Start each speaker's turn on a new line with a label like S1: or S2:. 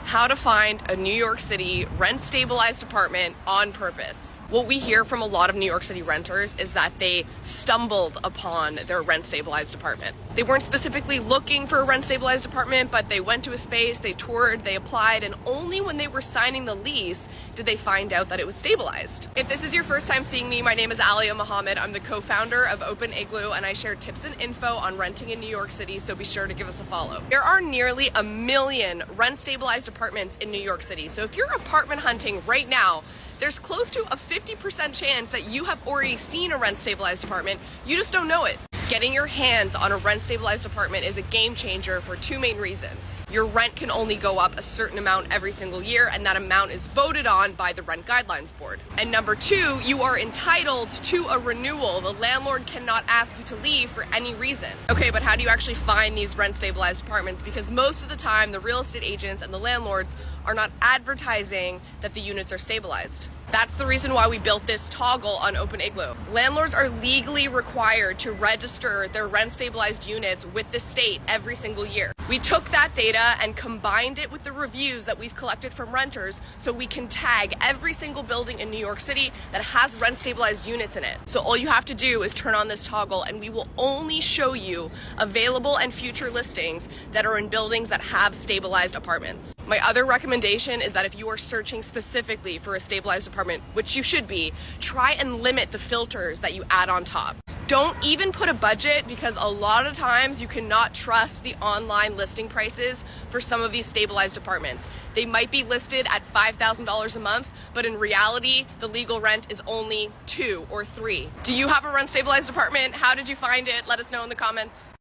S1: How to find a New York City rent-stabilized apartment on purpose. What we hear from a lot of New York City renters is that they stumbled upon their rent-stabilized apartment. They weren't specifically looking for a rent-stabilized apartment, but they went to a space, they toured, they applied, and only when they were signing the lease did they find out that it was stabilized. If this is your first time seeing me, my name is Alia Mohammed. I'm the co-founder of Open Igloo, and I share tips and info on renting in New York City, so be sure to give us a follow. There are nearly 1 million rent-stabilized apartments in New York City, so if you're apartment hunting right now, there's close to a 50% chance that you have already seen a rent-stabilized apartment, you just don't know it. Getting your hands on a rent-stabilized apartment is a game changer for two main reasons. Your rent can only go up a certain amount every single year, and that amount is voted on by the Rent Guidelines Board. And number two, you are entitled to a renewal. The landlord cannot ask you to leave for any reason. Okay, but how do you actually find these rent-stabilized apartments? Because most of the time, the real estate agents and the landlords are not advertising that the units are stabilized. That's the reason why we built this toggle on Open Igloo. Landlords are legally required to register their rent-stabilized units with the state every single year. We took that data and combined it with the reviews that we've collected from renters so we can tag every single building in New York City that has rent-stabilized units in it. So all you have to do is turn on this toggle and we will only show you available and future listings that are in buildings that have stabilized apartments. My other recommendation is that if you are searching specifically for a stabilized apartment, which you should be, try and limit the filters that you add on top. Don't even put a budget, because a lot of times you cannot trust the online listing prices for some of these stabilized apartments. They might be listed at $5,000 a month, but in reality, the legal rent is only $2,000 or $3,000. Do you have a rent-stabilized apartment? How did you find it? Let us know in the comments.